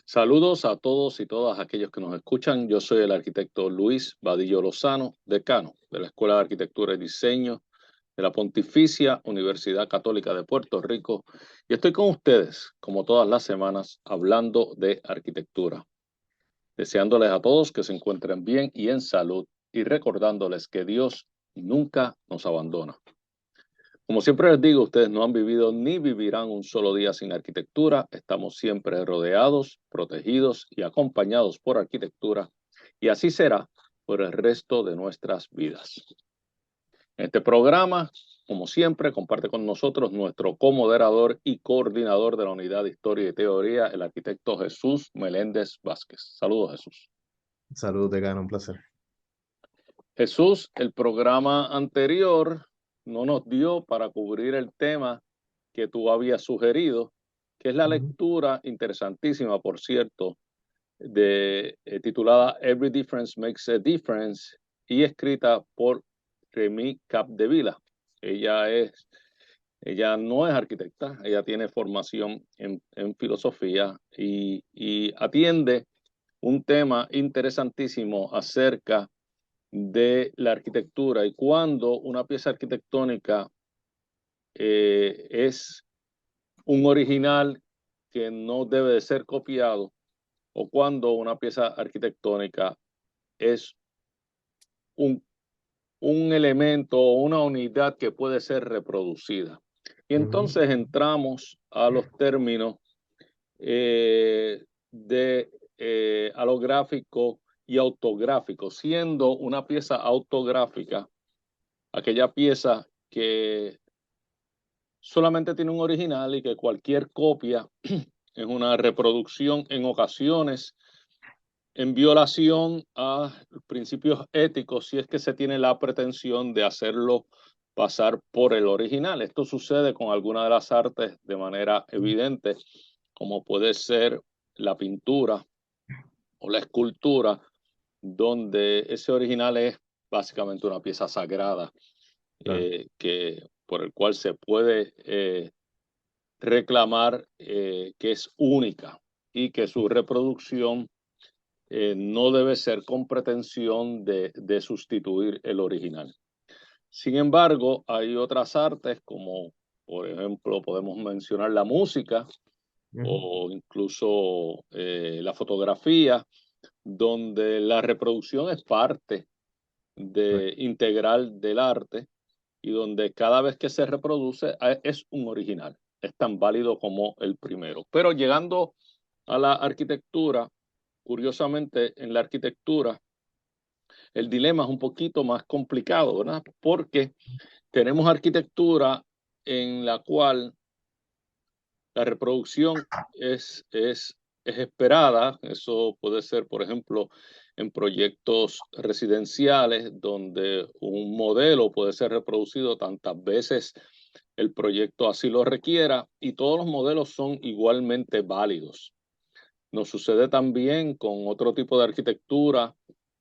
Saludos a todos y todas aquellos que nos escuchan. Yo soy el arquitecto Luis Vadillo Lozano, decano de la Escuela de Arquitectura y Diseño de la Pontificia Universidad Católica de Puerto Rico y estoy con ustedes, como todas las semanas, hablando de arquitectura, deseándoles a todos que se encuentren bien y en salud y recordándoles que Dios nunca nos abandona. Como siempre les digo, ustedes no han vivido ni vivirán un solo día sin arquitectura. Estamos siempre rodeados, protegidos y acompañados por arquitectura, y así será por el resto de nuestras vidas. En este programa, como siempre, comparte con nosotros nuestro comoderador y coordinador de la Unidad de Historia y Teoría, el arquitecto Jesús Meléndez Vázquez. Saludos, Jesús. Saludos, decano, un placer. Jesús, el programa anterior no nos dio para cubrir el tema que tú habías sugerido, que es la lectura interesantísima, por cierto, titulada Every Difference Makes a Difference y escrita por Remy Capdevila. Ella no es arquitecta, ella tiene formación en filosofía y atiende un tema interesantísimo acerca de la arquitectura y cuando una pieza arquitectónica es un original que no debe de ser copiado, o cuando una pieza arquitectónica es un, un elemento o una unidad que puede ser reproducida. Y entonces entramos a los términos de alográfico y autográfico, siendo una pieza autográfica aquella pieza que solamente tiene un original y que cualquier copia es una reproducción, en ocasiones en violación a principios éticos, si es que se tiene la pretensión de hacerlo pasar por el original. Esto sucede con algunas de las artes de manera evidente, como puede ser la pintura o la escultura, donde ese original es básicamente una pieza sagrada, Claro. por el cual se puede reclamar que es única y que su reproducción no debe ser con pretensión de sustituir el original. Sin embargo, hay otras artes como, por ejemplo, podemos mencionar la música o incluso la fotografía, donde la reproducción es parte integral del arte y donde cada vez que se reproduce es un original, es tan válido como el primero. Pero llegando a la arquitectura, curiosamente en la arquitectura el dilema es un poquito más complicado, ¿verdad? Porque tenemos arquitectura en la cual la reproducción es esperada. Eso puede ser, por ejemplo, en proyectos residenciales donde un modelo puede ser reproducido tantas veces el proyecto así lo requiera y todos los modelos son igualmente válidos. Nos sucede también con otro tipo de arquitectura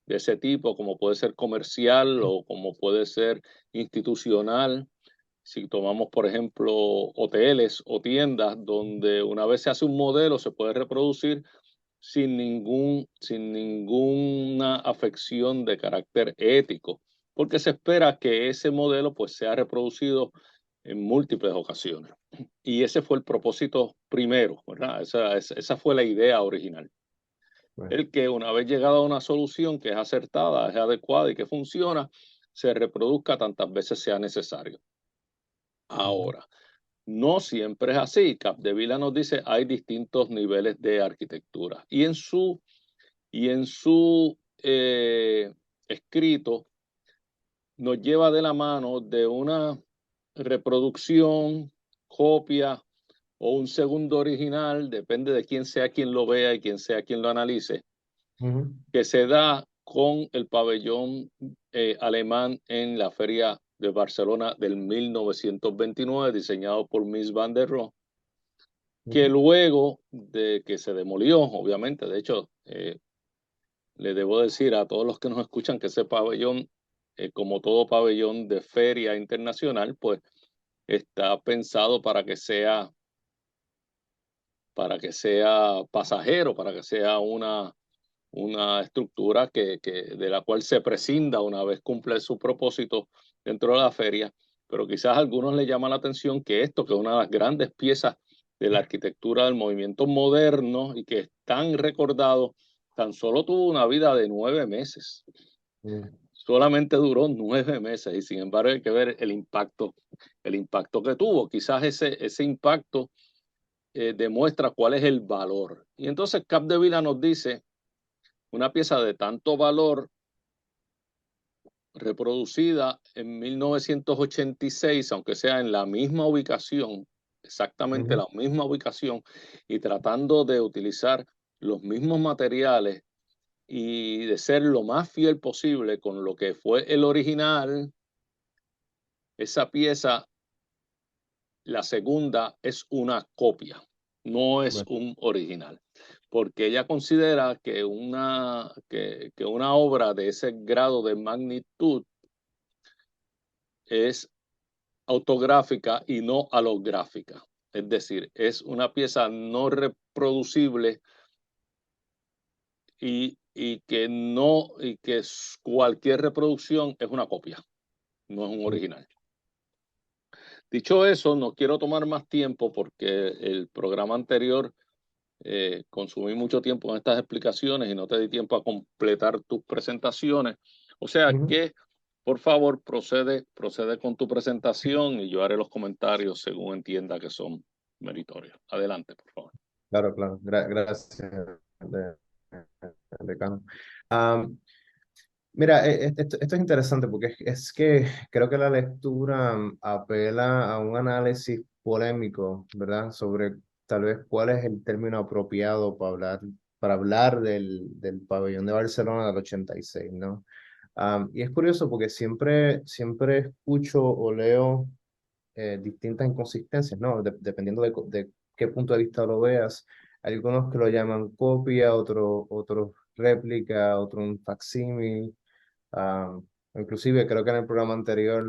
de ese tipo, como puede ser comercial o como puede ser institucional. Si tomamos, por ejemplo, hoteles o tiendas donde una vez se hace un modelo se puede reproducir sin ninguna afección de carácter ético, porque se espera que ese modelo pues sea reproducido en múltiples ocasiones. Y ese fue el propósito primero, ¿verdad? Esa fue la idea original. Bueno. El que una vez llegada a una solución que es acertada, es adecuada y que funciona, se reproduzca tantas veces sea necesario. Ahora, no siempre es así. Capdevila nos dice hay distintos niveles de arquitectura y en su escrito nos lleva de la mano de una reproducción, copia o un segundo original, depende de quién sea quien lo vea y quién sea quien lo analice, que se da con el pabellón alemán en la Feria de Barcelona del 1929, diseñado por Mies van der Rohe, que luego de que se demolió, obviamente, de hecho, le debo decir a todos los que nos escuchan que ese pabellón, como todo pabellón de feria internacional, pues está pensado para que sea para que sea pasajero, para que sea una estructura de la cual se prescinda una vez cumple su propósito dentro de la feria, pero quizás a algunos les llama la atención que esto, que es una de las grandes piezas de la arquitectura del movimiento moderno y que es tan recordado, tan solo tuvo una vida de 9 meses. Solamente duró 9 meses y sin embargo hay que ver el impacto que tuvo. Quizás ese impacto demuestra cuál es el valor. Y entonces Capdevila nos dice, una pieza de tanto valor reproducida en 1986, aunque sea en la misma ubicación, exactamente la misma ubicación, y tratando de utilizar los mismos materiales y de ser lo más fiel posible con lo que fue el original, esa pieza, la segunda, es una copia, no es Bueno, un original, porque ella considera que que una obra de ese grado de magnitud es autográfica y no halográfica. Es decir, es una pieza no reproducible y que cualquier reproducción es una copia, no es un original. Dicho eso, no quiero tomar más tiempo porque el programa anterior consumí mucho tiempo en estas explicaciones y no te di tiempo a completar tus presentaciones. O sea que, por favor, procede con tu presentación y yo haré los comentarios según entienda que son meritorios. Adelante, por favor. claro, claro. Gracias, decano. Am, Mira, esto es interesante porque es que creo que la lectura apela a un análisis polémico, ¿verdad? Sobre tal vez cuál es el término apropiado para hablar del pabellón de Barcelona del 86, ¿no? Y es curioso porque siempre escucho o leo distintas inconsistencias, ¿no? Dependiendo de qué punto de vista lo veas. Hay algunos que lo llaman copia, otros réplica, otro un facsímil. Inclusive creo que en el programa anterior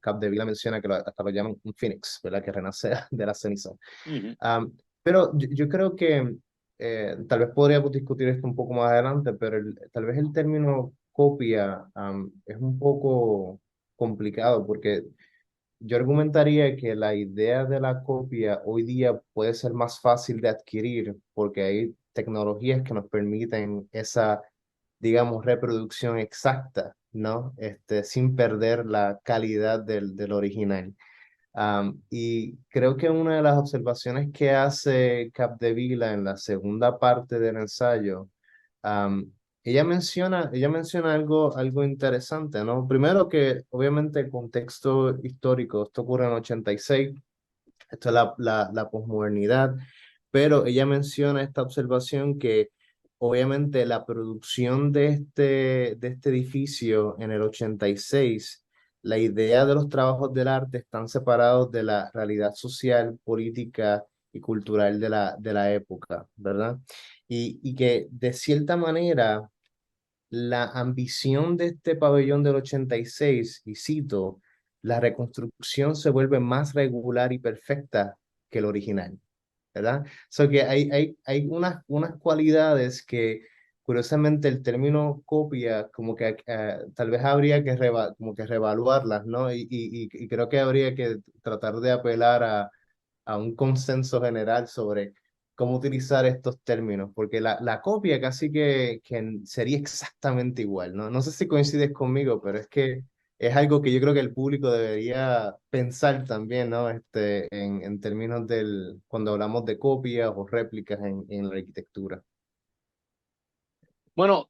Capdevila menciona que hasta lo llaman un phoenix, ¿verdad? Que renace de la ceniza. Ujú. Pero yo creo que tal vez podríamos discutir esto un poco más adelante, pero tal vez el término copia es un poco complicado porque yo argumentaría que la idea de la copia hoy día puede ser más fácil de adquirir porque hay tecnologías que nos permiten esa, digamos, reproducción exacta, ¿no? Sin perder la calidad del original. Y creo que una de las observaciones que hace Capdevila en la segunda parte del ensayo, am, ella menciona algo interesante, ¿no? Primero que obviamente el contexto histórico, esto ocurre en 86, esto es la posmodernidad, pero ella menciona esta observación que obviamente la producción de este edificio en el 86, la idea de los trabajos del arte están separados de la realidad social, política y cultural de la época, ¿verdad? Y que de cierta manera la ambición de este pabellón del 86, y cito, la reconstrucción se vuelve más regular y perfecta que el original, ¿verdad? So que hay unas cualidades que, curiosamente, el término copia, como que tal vez habría que, como que reevaluarlas, ¿no? Y creo que habría que tratar de apelar a un consenso general sobre cómo utilizar estos términos, porque la copia casi que sería exactamente igual, ¿no? No sé si coincides conmigo, pero es que es algo que yo creo que el público debería pensar también, ¿no? En términos cuando hablamos de copias o réplicas en la arquitectura. Bueno,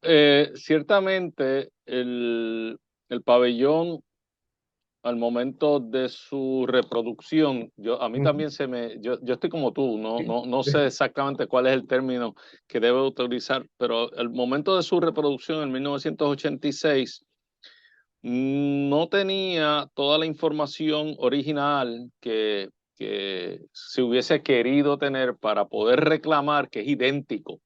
ciertamente el pabellón al momento de su reproducción, a mí Ujú. también yo estoy como tú, Sí. no sé exactamente cuál es el término que debe utilizar, pero el momento de su reproducción en 1986 no tenía toda la información original que se hubiese querido tener para poder reclamar que es idéntico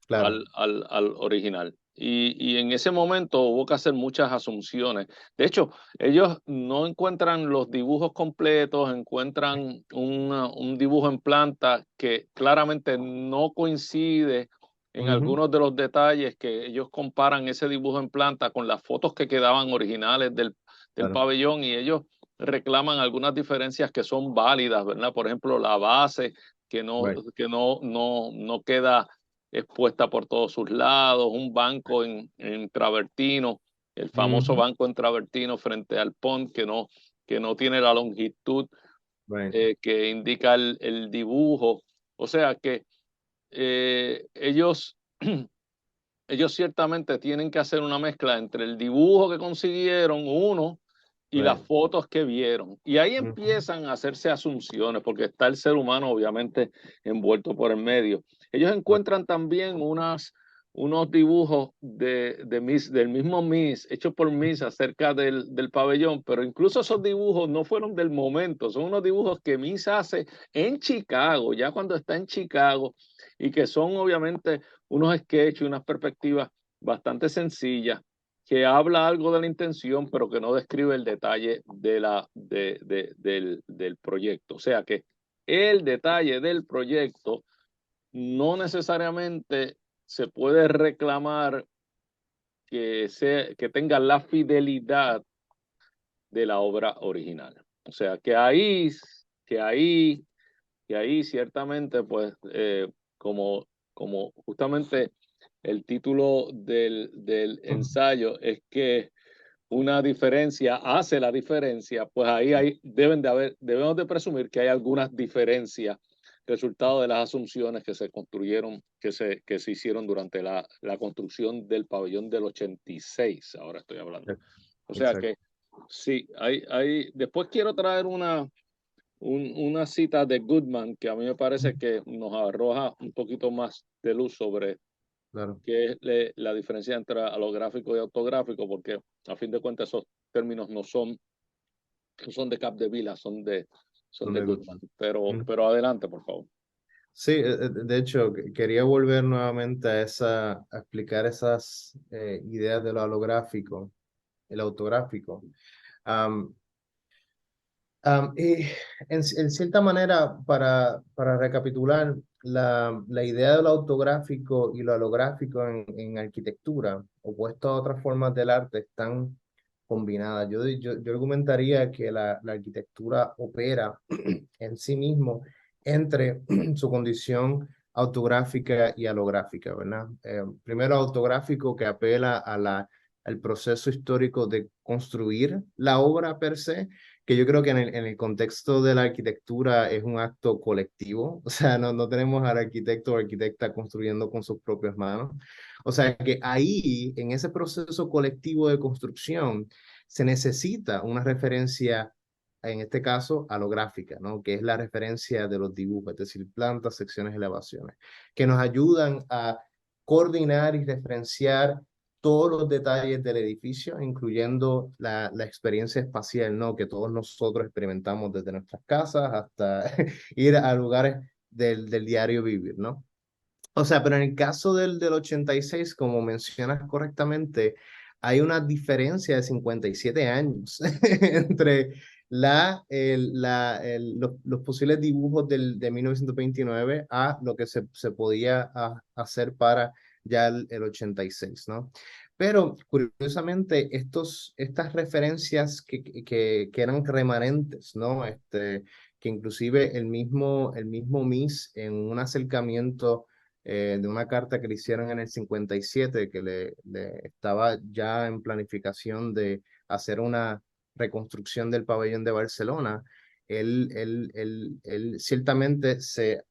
Claro. al original. y en ese momento hubo que hacer muchas asunciones. De hecho, ellos no encuentran los dibujos completos, encuentran un dibujo en planta que claramente no coincide en Ujú, algunos de los detalles, que ellos comparan ese dibujo en planta con las fotos que quedaban originales del claro. pabellón, y ellos reclaman algunas diferencias que son válidas, ¿verdad? Por ejemplo, la base Right. no queda expuesta por todos sus lados, un banco en travertino, el famoso Ujú, banco en travertino frente al pont que no tiene la longitud right. que indica el dibujo. O sea que ellos, ellos ciertamente tienen que hacer una mezcla entre el dibujo que consiguieron, uno, y las Right. fotos que vieron. Y ahí Ujú, empiezan a hacerse asunciones, porque está el ser humano obviamente envuelto por el medio. Ellos right. encuentran también unos dibujos del mismo Miss, hechos por Miss acerca del pabellón, pero incluso esos dibujos no fueron del momento, son unos dibujos que Miss hace en Chicago, ya cuando está en Chicago, y que son obviamente unos sketches, unas perspectivas bastante sencillas, que habla algo de la intención, pero que no describe el detalle del proyecto. O sea que el detalle del proyecto no necesariamente se puede reclamar que tenga la fidelidad de la obra original. O sea que ahí, que ahí ciertamente, pues, como justamente el título del ensayo es que una diferencia hace la diferencia, pues ahí debemos de presumir que hay algunas diferencias, resultado de las asunciones que se construyeron, que se hicieron durante la construcción del pabellón del 86, ahora estoy hablando. O sea Exacto. que sí, después quiero traer una cita de Goodman que a mí me parece que nos arroja un poquito más de luz sobre Claro. qué es la diferencia entre halográfico y autográfico, porque a fin de cuentas esos términos no son de Capdevila, son Son de de good. Goodman. Mm. Pero adelante, por favor. Sí, de hecho, quería volver nuevamente a explicar esas ideas de lo holográfico, el autográfico. Am, y en cierta manera, para recapitular, la idea de lo autográfico y lo holográfico en arquitectura, opuesto a otras formas del arte, están combinadas. Yo argumentaría que la arquitectura opera en sí mismo entre su condición autográfica y halográfica, ¿verdad? Primero, autográfico, que apela al proceso histórico de construir la obra per se, que yo creo que en el contexto de la arquitectura es un acto colectivo. O sea, no tenemos al arquitecto o arquitecta construyendo con sus propias manos. O sea, que ahí, en ese proceso colectivo de construcción, se necesita una referencia, en este caso, halográfica, ¿no? Que es la referencia de los dibujos, es decir, plantas, secciones, elevaciones, que nos ayudan a coordinar y referenciar todos los detalles del edificio, incluyendo la experiencia espacial, ¿no? Que todos nosotros experimentamos desde nuestras casas hasta ir a lugares del diario vivir, ¿no? O sea, pero en el caso del 86, como mencionas correctamente, hay una diferencia de 57 años entre los posibles dibujos de 1929 a lo que se podía hacer para ya el 86, ¿no? Pero curiosamente, estas referencias que eran remanentes, ¿no? Que inclusive el mismo Miss en un acercamiento de una carta que le hicieron en el 57, que le estaba ya en planificación de hacer una reconstrucción del pabellón de Barcelona. Él ciertamente se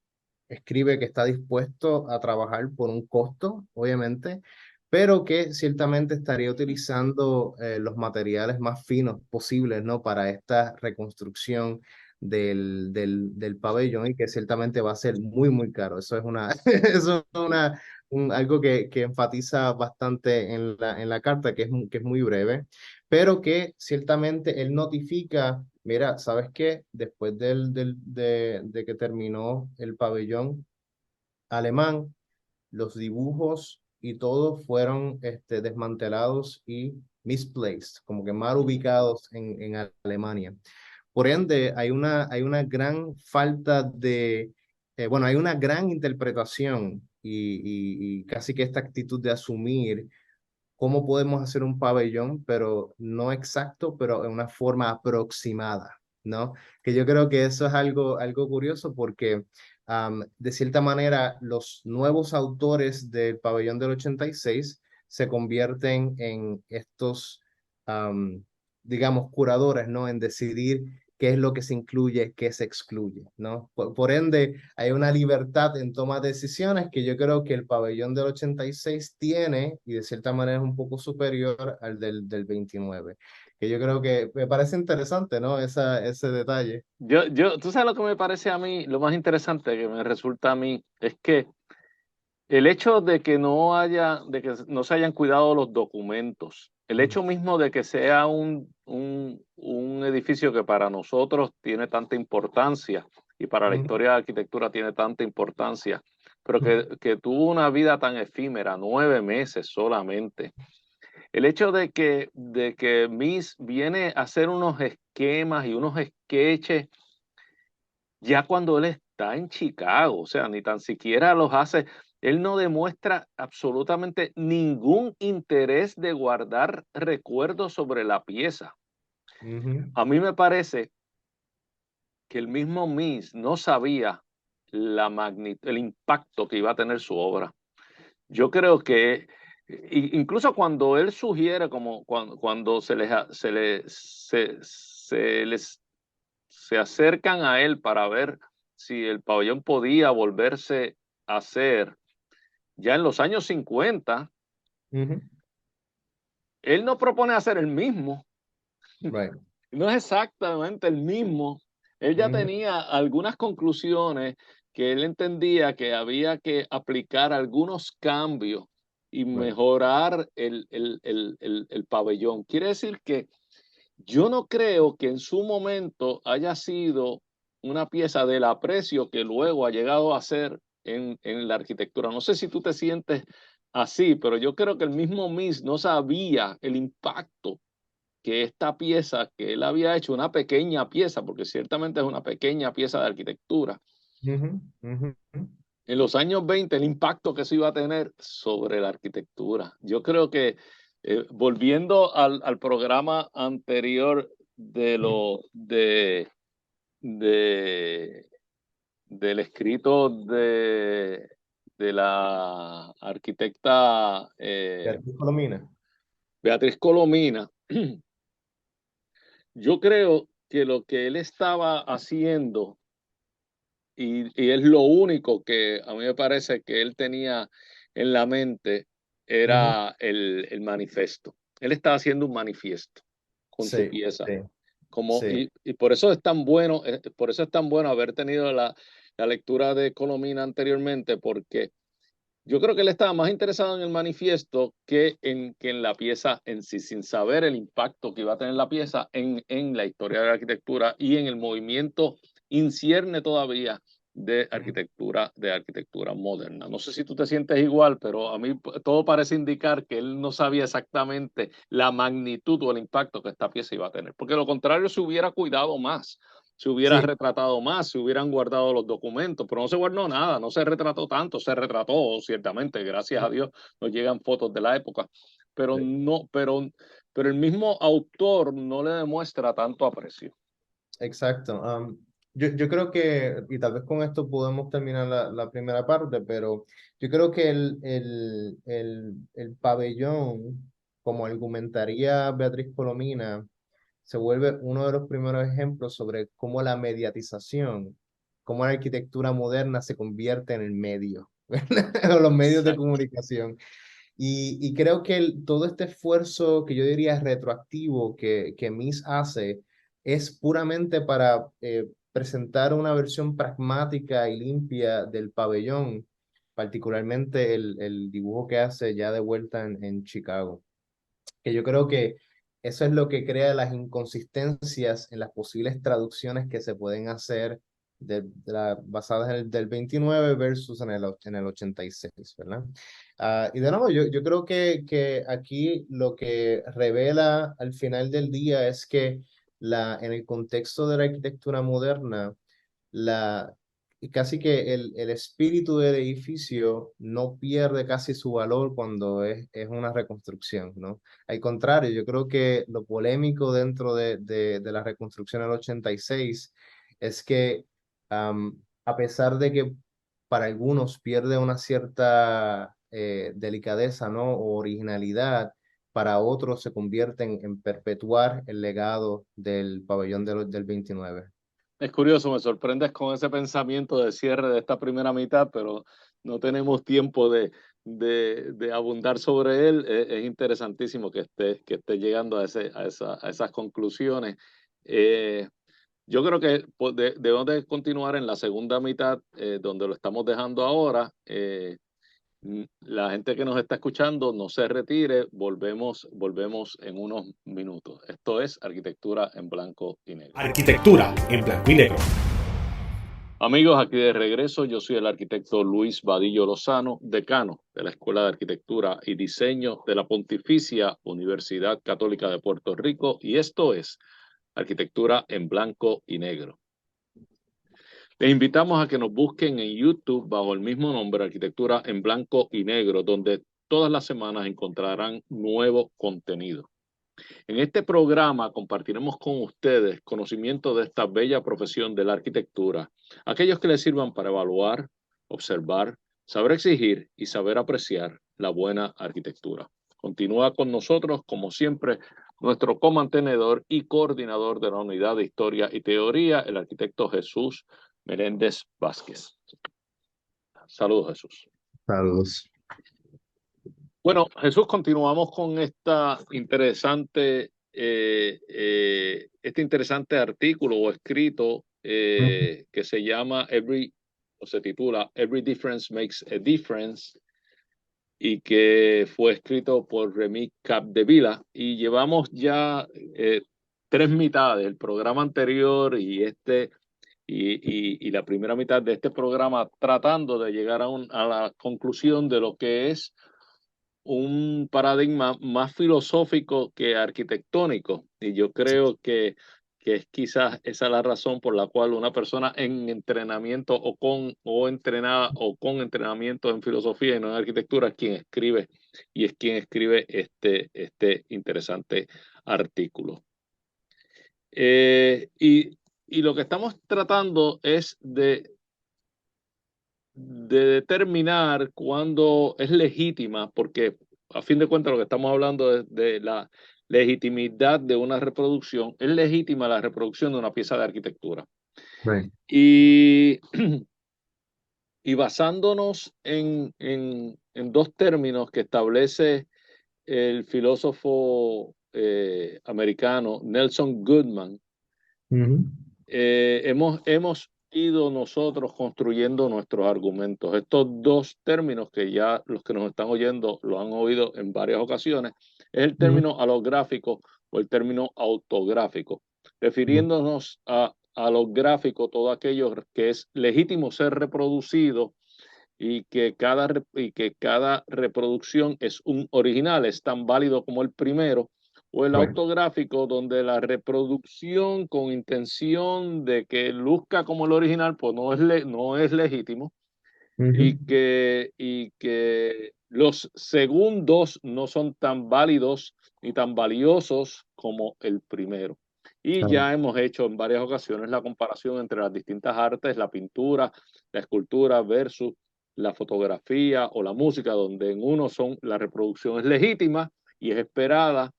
escribe que está dispuesto a trabajar por un costo, obviamente, pero que ciertamente estaría utilizando los materiales más finos posibles, ¿no? Para esta reconstrucción del pabellón, y que ciertamente va a ser muy, muy caro. Eso es eso es algo que enfatiza bastante en la carta, que es muy breve, pero que ciertamente él notifica: mira, ¿sabes qué? Después de que terminó el pabellón alemán, los dibujos y todos fueron desmantelados y misplaced, como que mal ubicados en Alemania. Por ende, hay una gran falta de, bueno, hay una gran interpretación y casi que esta actitud de asumir cómo podemos hacer un pabellón, pero no exacto, pero en una forma aproximada, ¿no? Que yo creo que eso es algo curioso porque de cierta manera los nuevos autores del pabellón del 86 se convierten en estos, am, digamos, curadores, ¿no? En decidir qué es lo que se incluye, qué se excluye, ¿no? Por ende, hay una libertad en toma de decisiones que yo creo que el pabellón del 86 tiene y de cierta manera es un poco superior al del 29, que yo creo que me parece interesante, ¿no? Ese detalle. Tú sabes lo que me parece a mí, lo más interesante que me resulta a mí, es que el hecho de que no se hayan cuidado los documentos, el Mm, hecho mismo de que sea un edificio que para nosotros tiene tanta importancia y para la mm, historia de la arquitectura tiene tanta importancia, pero mm, que tuvo una vida tan efímera, 9 meses solamente. El hecho de que Miss viene a hacer unos esquemas y unos sketches ya cuando él está en Chicago, o sea, ni tan siquiera los hace, él no demuestra absolutamente ningún interés de guardar recuerdos sobre la pieza. ujú, A mí me parece que el mismo Mies no sabía la magnitud, el impacto que iba a tener su obra. Yo creo que incluso cuando él sugiere, como cuando se les se acercan a él para ver si el pabellón podía volverse a hacer ya en los años 50, ujú. él no propone hacer el mismo, Right. no es exactamente el mismo. Él ya Ujú, tenía algunas conclusiones que él entendía que había que aplicar algunos cambios y right. mejorar el pabellón. Quiere decir que yo no creo que en su momento haya sido una pieza del aprecio que luego ha llegado a ser en la arquitectura. No sé si tú te sientes así, pero yo creo que el mismo Mies no sabía el impacto que esta pieza que él había hecho, una pequeña pieza, porque ciertamente es una pequeña pieza de arquitectura, Ujú, ujú. en los años 20 el impacto que eso iba a tener sobre la arquitectura. Yo creo que volviendo al programa anterior de de, del escrito de la arquitecta Beatriz Colomina. Beatriz Colomina, yo creo que lo que él estaba haciendo, y es lo único que a mí me parece que él tenía en la mente, Ujú. era el manifiesto. Él estaba haciendo un manifiesto con su Sí, pieza. sí, Como, sí. y por eso es tan bueno, por eso es tan bueno haber tenido la lectura de Colomina anteriormente, porque yo creo que él estaba más interesado en el manifiesto que en la pieza en sí, sin saber el impacto que iba a tener la pieza en la historia de la arquitectura y en el movimiento incierne todavía de arquitectura moderna. No sé si tú te sientes igual, pero a mí todo parece indicar que él no sabía exactamente la magnitud o el impacto que esta pieza iba a tener, porque lo contrario se hubiera cuidado más, se hubiera Sí, retratado más, se hubieran guardado los documentos, pero no se guardó nada, no se retrató tanto, se retrató ciertamente, gracias a Dios nos llegan fotos de la época, pero sí, no, pero el mismo autor no le demuestra tanto aprecio. exacto. Yo creo que, y tal vez con esto podemos terminar la primera parte, pero yo creo que el pabellón, como argumentaría Beatriz Colomina, se vuelve uno de los primeros ejemplos sobre cómo la mediatización, cómo la arquitectura moderna se convierte en el medio, o los medios de Exacto. comunicación. Y creo que todo este esfuerzo que yo diría retroactivo que MIS hace es puramente para presentar una versión pragmática y limpia del pabellón, particularmente el dibujo que hace ya de vuelta en Chicago, que yo creo que eso es lo que crea las inconsistencias en las posibles traducciones que se pueden hacer basadas en el del 29 versus en el 86, ¿verdad? Y de nuevo, yo creo que aquí lo que revela al final del día es que en el contexto de la arquitectura moderna, la, casi que el espíritu del edificio no pierde casi su valor cuando es una reconstrucción, ¿no? Al contrario, yo creo que lo polémico dentro de la reconstrucción del 86 es que a pesar de que para algunos pierde una cierta delicadeza, ¿no? O originalidad, para otros se convierte en perpetuar el legado del pabellón del 29. Es curioso, me sorprendes con ese pensamiento de cierre de esta primera mitad, pero no tenemos tiempo de abundar sobre él. Es interesantísimo que esté llegando a esas conclusiones. Eh, yo creo que pues, debemos de continuar en la segunda mitad, donde lo estamos dejando ahora. La gente que nos está escuchando, no se retire, volvemos en unos minutos. Esto es Arquitectura en Blanco y Negro. Arquitectura en blanco y negro. Amigos, aquí de regreso, yo soy el arquitecto Luis Vadillo Lozano, decano de la Escuela de Arquitectura y Diseño de la Pontificia Universidad Católica de Puerto Rico, y esto es Arquitectura en Blanco y Negro. Les invitamos a que nos busquen en YouTube bajo el mismo nombre, Arquitectura en Blanco y Negro, donde todas las semanas encontrarán nuevo contenido. En este programa compartiremos con ustedes conocimiento de esta bella profesión de la arquitectura, aquellos que les sirvan para evaluar, observar, saber exigir y saber apreciar la buena arquitectura. Continúa con nosotros, como siempre, nuestro comantenedor y coordinador de la Unidad de Historia y Teoría, el arquitecto Jesús Meléndez Vázquez. Saludos, Jesús. Saludos. Bueno, Jesús, continuamos con este interesante artículo o escrito que se llama o se titula Every Difference Makes a Difference, y que fue escrito por Remy Capdevila, y llevamos ya tres mitades, el programa anterior y la primera mitad de este programa, tratando de llegar a la conclusión de lo que es un paradigma más filosófico que arquitectónico. Y yo creo que es quizás esa la razón por la cual una persona en entrenamiento entrenada o con entrenamiento en filosofía y no en arquitectura es quien escribe, y es quien escribe este interesante artículo. Y lo que estamos tratando es de determinar cuándo es legítima, porque a fin de cuentas lo que estamos hablando es de la legitimidad de una reproducción. Es legítima la reproducción de una pieza de arquitectura. Right. Y, y basándonos en dos términos que establece el filósofo americano Nelson Goodman, hemos ido nosotros construyendo nuestros argumentos. Estos dos términos, que ya los que nos están oyendo lo han oído en varias ocasiones, es el término halográfico o el término autográfico, refiriéndonos a halográfico todo aquello que es legítimo ser reproducido, y que cada reproducción es un original, es tan válido como el primero. O el Right. autográfico, donde la reproducción con intención de que luzca como el original, pues no es legítimo, y que los segundos no son tan válidos ni tan valiosos como el primero. Y ya hemos hecho en varias ocasiones la comparación entre las distintas artes, la pintura, la escultura versus la fotografía o la música, donde en uno la reproducción es legítima y es esperada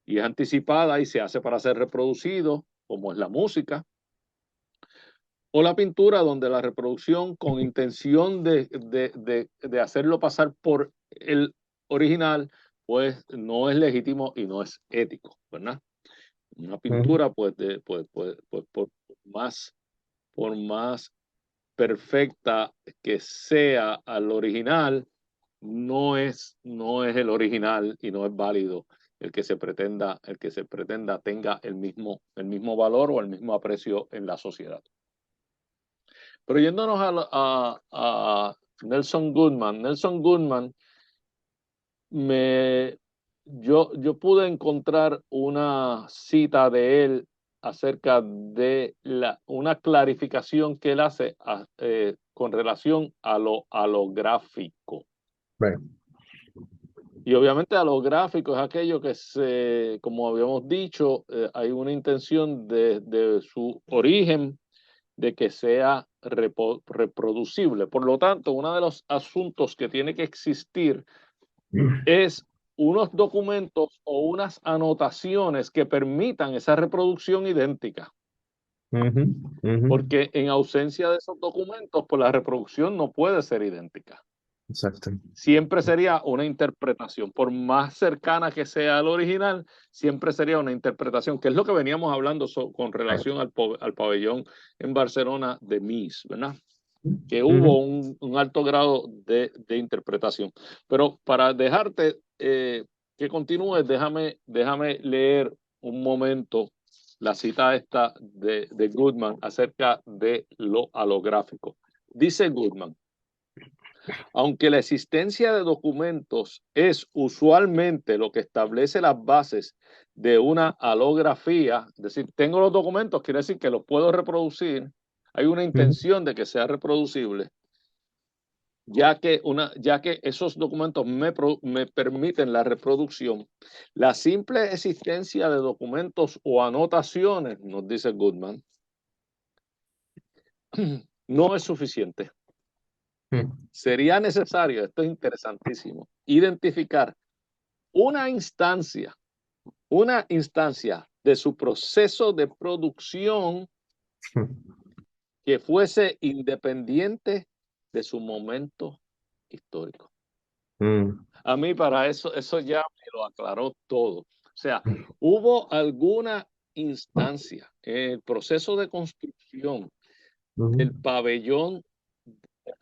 y es anticipada y se hace para ser reproducido, como es la música, o la pintura, donde la reproducción con intención de hacerlo pasar por el original, pues no es legítimo y no es ético, ¿verdad? Una pintura, más, por más perfecta que sea al original, no es el original y no es válido el que se pretenda tenga el mismo valor o el mismo aprecio en la sociedad. Pero yéndonos a Nelson Goodman. Nelson Goodman, me, yo pude encontrar una cita de él acerca de una clarificación que él hace con relación a lo gráfico. Right. Y obviamente a lo gráfico es aquello que como habíamos dicho, hay una intención de su origen de que sea reproducible. Por lo tanto, uno de los asuntos que tiene que existir es unos documentos o unas anotaciones que permitan esa reproducción idéntica. Porque en ausencia de esos documentos, pues la reproducción no puede ser idéntica. Exacto. Siempre sería una interpretación, por más cercana que sea al original, siempre sería una interpretación, que es lo que veníamos hablando con relación al pabellón en Barcelona de Mies, ¿verdad? Que hubo un alto grado de interpretación. Pero para dejarte que continúes, déjame leer un momento la cita esta de Goodman acerca de lo halográfico. Dice Goodman: aunque la existencia de documentos es usualmente lo que establece las bases de una halografía, es decir, tengo los documentos, quiere decir que los puedo reproducir, hay una intención de que sea reproducible, ya que esos documentos me permiten la reproducción. La simple existencia de documentos o anotaciones, nos dice Goodman, no es suficiente. Sería necesario, esto es interesantísimo, identificar una instancia de su proceso de producción que fuese independiente de su momento histórico. A mí para eso ya me lo aclaró todo. O sea, hubo alguna instancia en el proceso de construcción del pabellón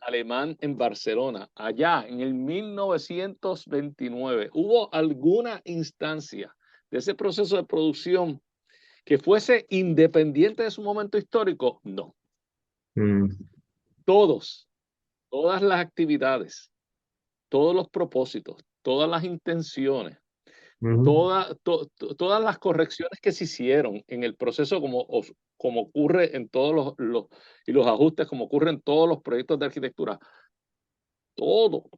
alemán en Barcelona, allá en el 1929, ¿hubo alguna instancia de ese proceso de producción que fuese independiente de su momento histórico? No. Todas las actividades, todos los propósitos, todas las intenciones, todas las correcciones que se hicieron en el proceso, como ocurre en todos y los ajustes, como ocurre en todos los proyectos de arquitectura, todo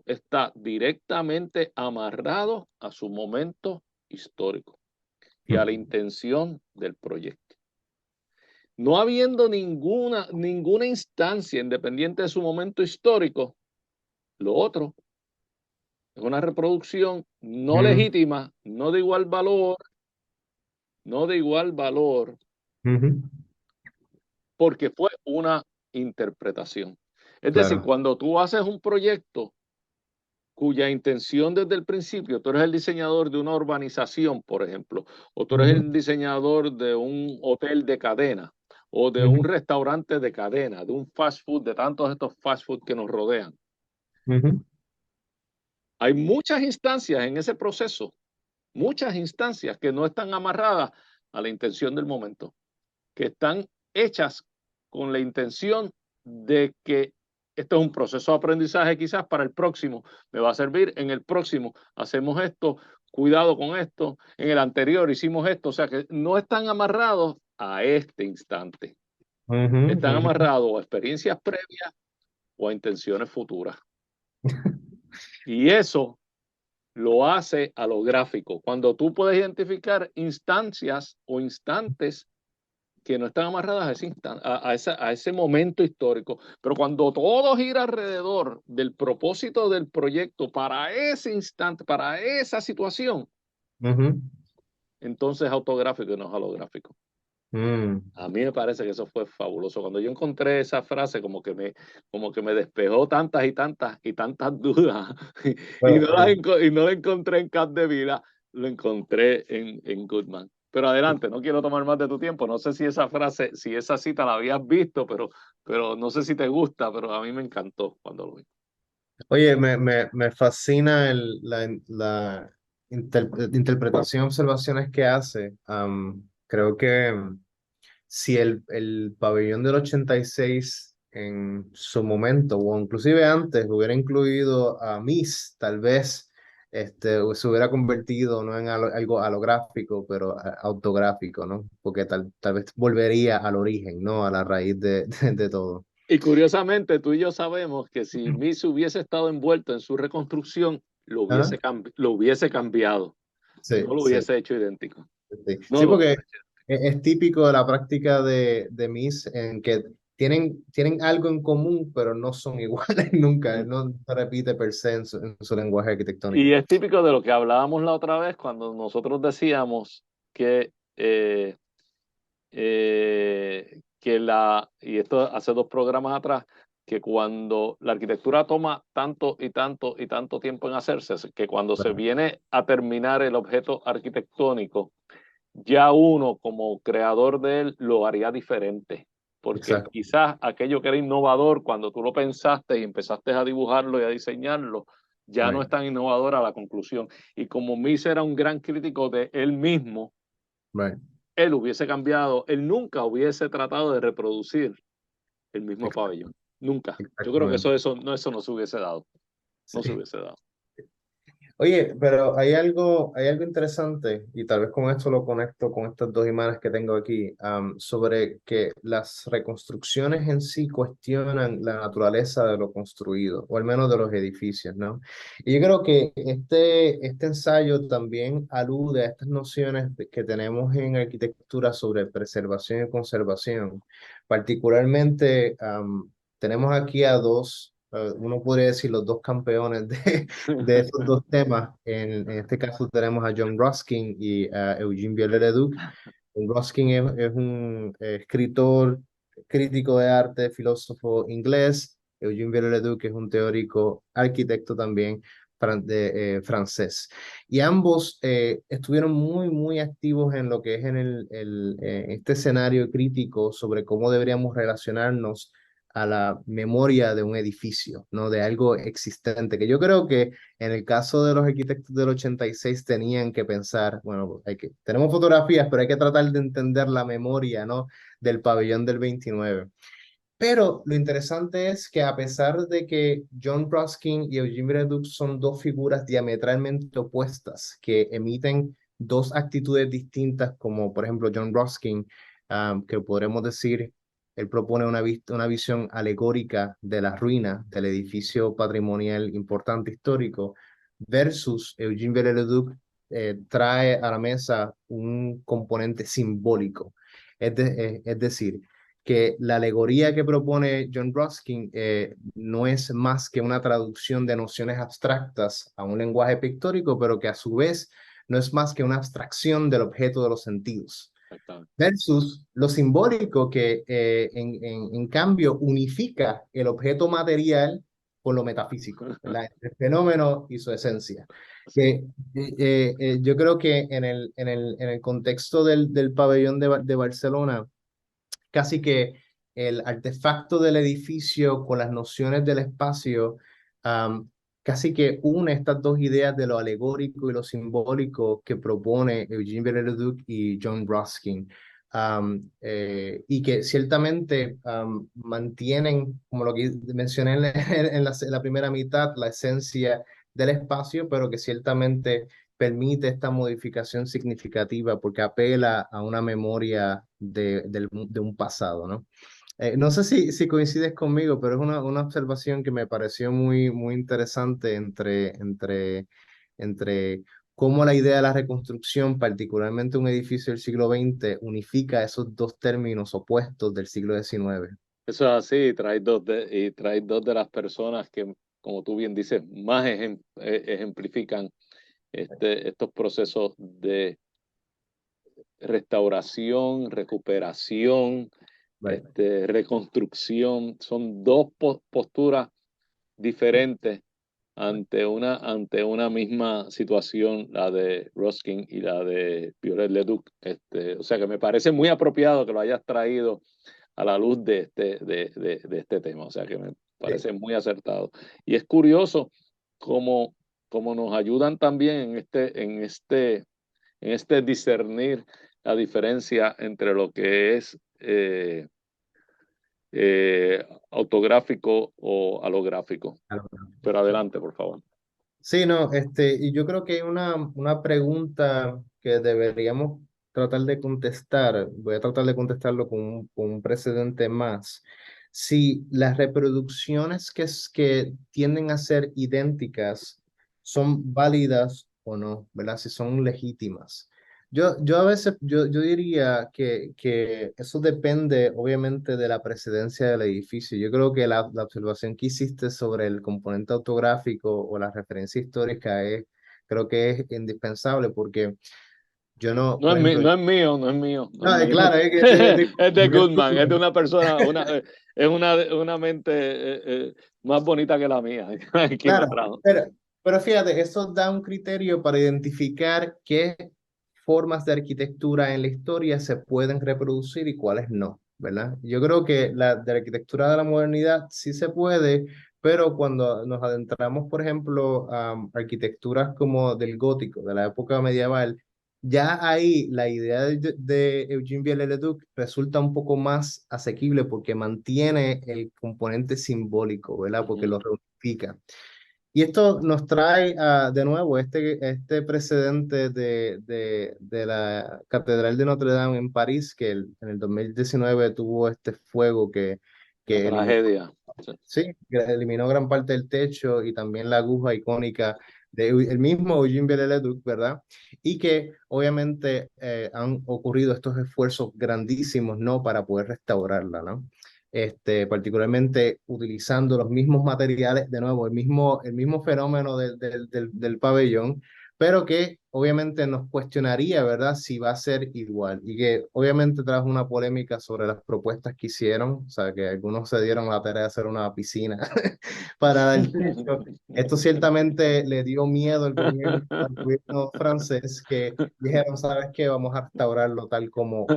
está directamente amarrado a su momento histórico y a la intención del proyecto. No habiendo ninguna instancia independiente de su momento histórico, lo otro es una reproducción no legítima, no de igual valor, porque fue una interpretación. Es decir, cuando tú haces un proyecto cuya intención desde el principio, tú eres el diseñador de una urbanización, por ejemplo, o tú eres el diseñador de un hotel de cadena, o de un restaurante de cadena, de un fast food, de tantos estos fast food que nos rodean. Hay muchas instancias en ese proceso, muchas instancias que no están amarradas a la intención del momento, que están hechas con la intención de que esto es un proceso de aprendizaje quizás para el próximo, me va a servir en el próximo, hacemos esto, cuidado con esto, en el anterior hicimos esto, o sea que no están amarrados a este instante, están amarrados a experiencias previas o a intenciones futuras. Y eso lo hace a lo gráfico, cuando tú puedes identificar instancias o instantes que no están amarradas a ese momento histórico. Pero cuando todo gira alrededor del propósito del proyecto para ese instante, para esa situación, entonces es autográfico y no es holográfico. A mí me parece que eso fue fabuloso. Cuando yo encontré esa frase, como que me despejó tantas y tantas y tantas dudas. Y no la encontré en Capdevila, lo encontré en Goodman. Pero adelante, no quiero tomar más de tu tiempo. No sé si esa frase, si esa cita la habías visto, pero no sé si te gusta, pero a mí me encantó cuando lo vi. Oye, me fascina la interpretación, observaciones que hace. Creo que si el pabellón del 86 en su momento, o inclusive antes, hubiera incluido a Miss, tal vez o se hubiera convertido no en algo holográfico, pero autográfico, ¿no? Porque tal vez volvería al origen, ¿no? A la raíz de todo. Y curiosamente, tú y yo sabemos que si Miss hubiese estado envuelto en su reconstrucción, ¿Ah? lo hubiese cambiado, Sí, no lo sí. hubiese hecho idéntico. Sí, No sí, lo porque hubiese hecho. es típico de la práctica de Miss en que tienen algo en común, pero no son iguales nunca. No se repite per se en su lenguaje Y arquitectónico. es típico de lo que hablábamos la otra vez cuando nosotros decíamos y esto hace 2 programas atrás, que cuando la arquitectura toma tanto y tanto y tanto tiempo en hacerse, que cuando se Claro, viene a terminar el objeto arquitectónico, ya uno como creador de él lo haría diferente. Porque exacto. quizás aquello que era innovador, cuando tú lo pensaste y empezaste a dibujarlo y a diseñarlo, ya no Right, es tan innovador a la conclusión. Y como Mies era un gran crítico de él mismo, right. él hubiese cambiado, él nunca hubiese tratado de reproducir el mismo Exacto, pabellón. Nunca. Yo creo que exactamente. eso no se hubiese dado. No se Sí. hubiese dado. Oye, pero hay algo interesante, y tal vez con esto lo conecto con estas dos imágenes que tengo aquí, sobre que las reconstrucciones en sí cuestionan la naturaleza de lo construido, o al menos de los edificios, ¿no? Y yo creo que este ensayo también alude a estas nociones que tenemos en arquitectura sobre preservación y conservación. Particularmente, tenemos aquí a dos, uno podría decir los dos campeones de esos dos temas. En este caso tenemos a John Ruskin y a Eugene Viollet-le-Duc. John Ruskin es un escritor, crítico de arte, filósofo inglés. Eugene Viollet-le-Duc es un teórico, arquitecto también francés. Y ambos estuvieron muy activos en lo que es en este escenario crítico sobre cómo deberíamos relacionarnos a la memoria de un edificio, ¿no? De algo existente, que yo creo que en el caso de los arquitectos del 86 tenían que pensar, bueno, tenemos fotografías, pero hay que tratar de entender la memoria, ¿no? Del pabellón del 29. Pero lo interesante es que a pesar de que John Ruskin y Eugene Leduc son dos figuras diametralmente opuestas que emiten dos actitudes distintas, como por ejemplo John Ruskin, que podremos decir, él propone una visión alegórica de la ruina del edificio patrimonial importante histórico, versus Eugene Leduc trae a la mesa un componente simbólico. Es decir, que la alegoría que propone John Ruskin no es más que una traducción de nociones abstractas a un lenguaje pictórico, pero que a su vez no es más que una abstracción del objeto de los sentidos. Versus lo simbólico que en cambio unifica el objeto material con lo metafísico, ¿verdad? El fenómeno y su esencia. Que, yo creo que en el contexto del pabellón de Barcelona, casi que el artefacto del edificio con las nociones del espacio, am, casi que une estas dos ideas de lo alegórico y lo simbólico que propone Eugene Viollet-le-Duc y John Ruskin. Y que ciertamente mantienen, como lo que mencioné en la primera mitad, la esencia del espacio, pero que ciertamente permite esta modificación significativa porque apela a una memoria de un pasado, ¿no? No sé si coincides conmigo, pero es una observación que me pareció muy interesante entre cómo la idea de la reconstrucción, particularmente un edificio del siglo XX, unifica esos dos términos opuestos del siglo XIX. Eso es así, y traes dos de las personas que, como tú bien dices, más ejemplifican estos procesos de restauración, recuperación, Right. reconstrucción. Son dos posturas diferentes ante una misma situación, la de Ruskin y la de Viollet-le-Duc. O sea que me parece muy apropiado que lo hayas traído a la luz de este tema. O sea que me Sí, parece muy acertado. Y es curioso cómo, cómo nos ayudan también en este discernir la diferencia entre lo que es eh, autográfico o halográfico. Pero adelante, por favor. Sí, no, y yo creo que hay una pregunta que deberíamos tratar de contestar. Voy a tratar de contestarlo con un precedente más. Si las reproducciones que tienden a ser idénticas son válidas o no, ¿verdad? Si son legítimas. Yo a veces, yo diría que eso depende obviamente de la precedencia del edificio. Yo creo que la observación que hiciste sobre el componente autográfico o la referencia histórica creo que es indispensable porque yo no, No por es, ejemplo, no es mío, no es mío, no es no, mío. claro, Es de Goodman, es de Goodman. una persona, es una mente más bonita que la mía, quien lo Claro, trajo. pero fíjate, eso da un criterio para identificar qué formas de arquitectura en la historia se pueden reproducir y cuáles no, ¿verdad? Yo creo que la de la arquitectura de la modernidad sí se puede, pero cuando nos adentramos, por ejemplo, a arquitecturas como del gótico, de la época medieval, ya ahí la idea de Eugene Viollet-le-Duc resulta un poco más asequible porque mantiene el componente simbólico, ¿verdad? Porque lo reunifica. Y esto nos trae de nuevo este precedente de la Catedral de Notre Dame en París, que en el 2019 tuvo este fuego La que eliminó, tragedia. Sí. sí, que eliminó gran parte del techo y también la aguja icónica el mismo Eugene Viollet-le-Duc, ¿verdad? Y que obviamente han ocurrido estos esfuerzos grandísimos, ¿no? Para poder restaurarla, ¿no? Particularmente utilizando los mismos materiales, de nuevo, el mismo fenómeno del pabellón, pero que obviamente nos cuestionaría, ¿verdad?, si va a ser igual. Y que obviamente trajo una polémica sobre las propuestas que hicieron, o sea, que algunos se dieron la tarea de hacer una piscina para el techo. Esto ciertamente le dio miedo al gobierno francés, que dijeron, ¿sabes qué? Vamos a restaurarlo tal como.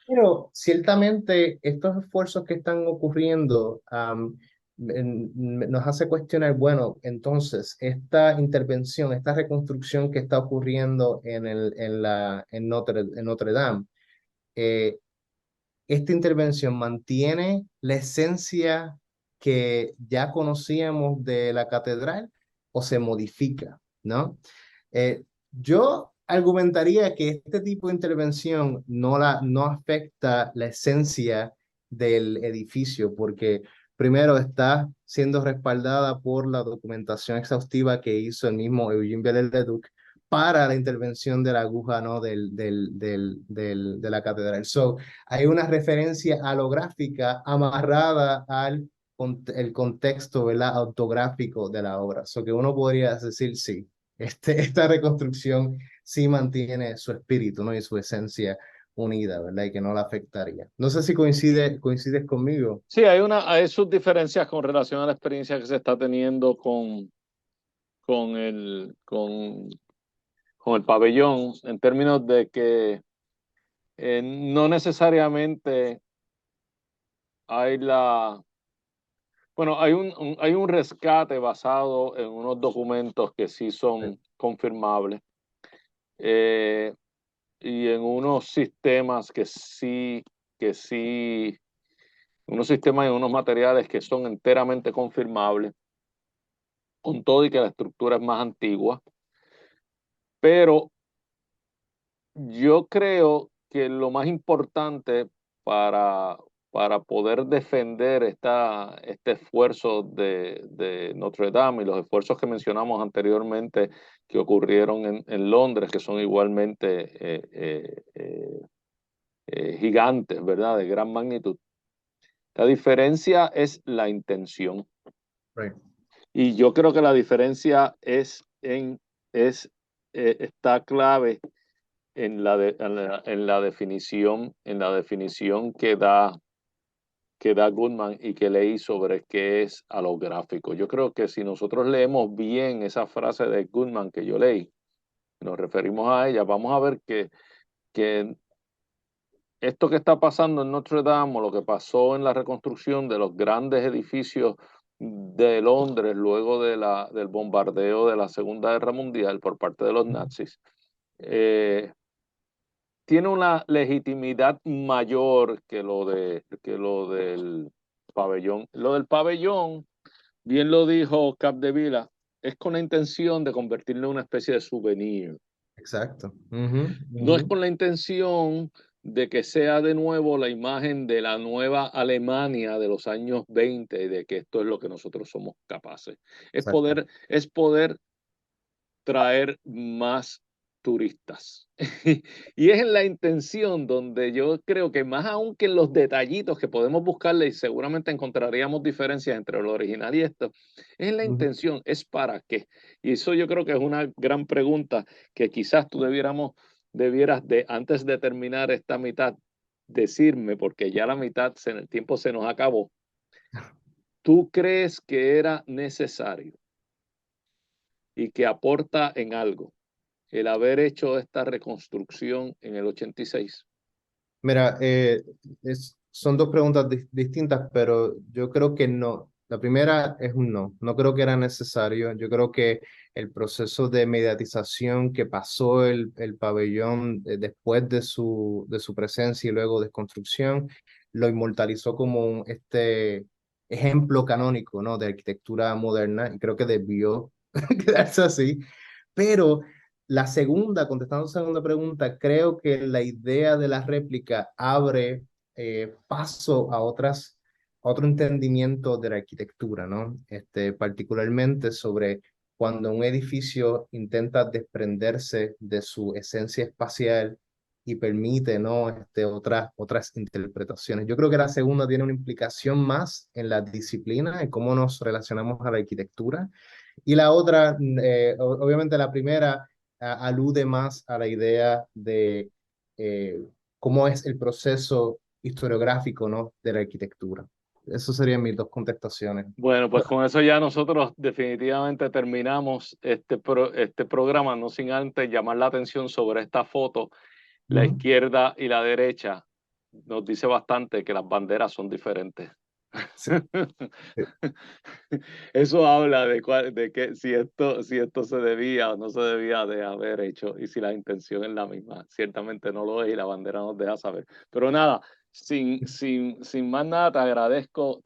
Pero ciertamente estos esfuerzos que están ocurriendo nos hace cuestionar, bueno, entonces esta intervención, esta reconstrucción que está ocurriendo en Notre Dame, eh, esta intervención mantiene la esencia que ya conocíamos de la catedral o se modifica, ¿no? Yo argumentaría que este tipo de intervención no afecta la esencia del edificio porque primero está siendo respaldada por la documentación exhaustiva que hizo el mismo Eugene Viollet-le-Duc para la intervención de la aguja, ¿no? De la catedral. So, hay una referencia halográfica amarrada el contexto, ¿verdad?, autográfico de la obra. So que uno podría decir, sí, esta reconstrucción sí mantiene su espíritu, ¿no?, y su esencia unida, ¿verdad? Y que no la afectaría. No sé si coincides conmigo. Sí, hay sus diferencias con relación a la experiencia que se está teniendo con con el pabellón, en términos de que no necesariamente hay bueno, hay un rescate basado en unos documentos que sí son confirmables, eh, y en unos sistemas unos sistemas y unos materiales que son enteramente confirmables, con todo y que la estructura es más antigua. Pero yo creo que lo más importante para, para poder defender este esfuerzo de Notre Dame y los esfuerzos que mencionamos anteriormente que ocurrieron en Londres, que son igualmente gigantes, ¿verdad? De gran magnitud. La diferencia es la intención. Right. Y yo creo que la diferencia está clave en la definición que da Goodman y que leí sobre qué es halográfico. Yo creo que si nosotros leemos bien esa frase de Goodman que yo leí, nos referimos a ella, vamos a ver que esto que está pasando en Notre Dame o lo que pasó en la reconstrucción de los grandes edificios de Londres luego del bombardeo de la Segunda Guerra Mundial por parte de los nazis, tiene una legitimidad mayor que lo del pabellón. Lo del pabellón, bien lo dijo Capdevila, es con la intención de convertirlo en una especie de souvenir. Exacto. No es con la intención de que sea de nuevo la imagen de la nueva Alemania de los años 20 y de que esto es lo que nosotros somos capaces. Es poder traer más turistas. Y es en la intención donde yo creo que más aún que en los detallitos que podemos buscarle y seguramente encontraríamos diferencias entre lo original y esto, es en la intención, es para qué. Y eso yo creo que es una gran pregunta que quizás tú debieras de, antes de terminar esta mitad, decirme, porque ya la mitad, el tiempo se nos acabó. ¿Tú crees que era necesario y que aporta en algo el haber hecho esta reconstrucción en el 86? Mira, son dos preguntas distintas, pero yo creo que no. La primera es un no. No creo que era necesario. Yo creo que el proceso de mediatización que pasó el pabellón después de su presencia y luego desconstrucción, lo inmortalizó como este ejemplo canónico, ¿no? De arquitectura moderna y creo que debió quedarse así. Pero contestando la segunda pregunta, creo que la idea de la réplica abre paso a otro entendimiento de la arquitectura, ¿no? Particularmente sobre cuando un edificio intenta desprenderse de su esencia espacial y permite, ¿no? Otras interpretaciones. Yo creo que la segunda tiene una implicación más en la disciplina, en cómo nos relacionamos a la arquitectura. Y la otra, obviamente la primera, alude más a la idea de cómo es el proceso historiográfico, ¿no? De la arquitectura. Esas serían mis dos contestaciones. Bueno, pues con eso ya nosotros definitivamente terminamos este programa, no sin antes llamar la atención sobre esta foto. La izquierda y la derecha nos dice bastante que las banderas son diferentes. Sí. Eso habla de que si esto se debía o no se debía de haber hecho y si la intención es la misma. Ciertamente no lo es y la bandera nos deja saber. Pero nada, sin más nada, te agradezco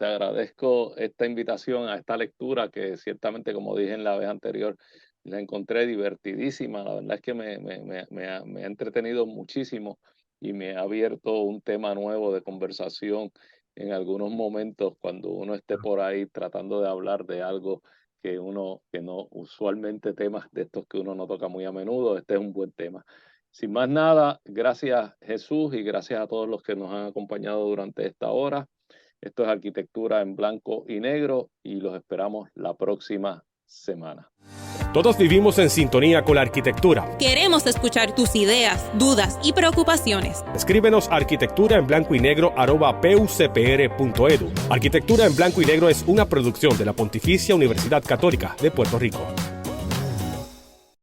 esta invitación a esta lectura que ciertamente, como dije en la vez anterior, la encontré divertidísima. La verdad es que me ha entretenido muchísimo y me ha abierto un tema nuevo de conversación en algunos momentos cuando uno esté por ahí tratando de hablar de algo que no, usualmente temas de estos que uno no toca muy a menudo. Este es un buen tema. Sin más nada, gracias Jesús y gracias a todos los que nos han acompañado durante esta hora. Esto es Arquitectura en Blanco y Negro y los esperamos la próxima semana. Todos vivimos en sintonía con la arquitectura. Queremos escuchar tus ideas, dudas y preocupaciones. Escríbenos a arquitecturaenblancoynegro@pucpr.edu. Arquitectura en Blanco y Negro es una producción de la Pontificia Universidad Católica de Puerto Rico.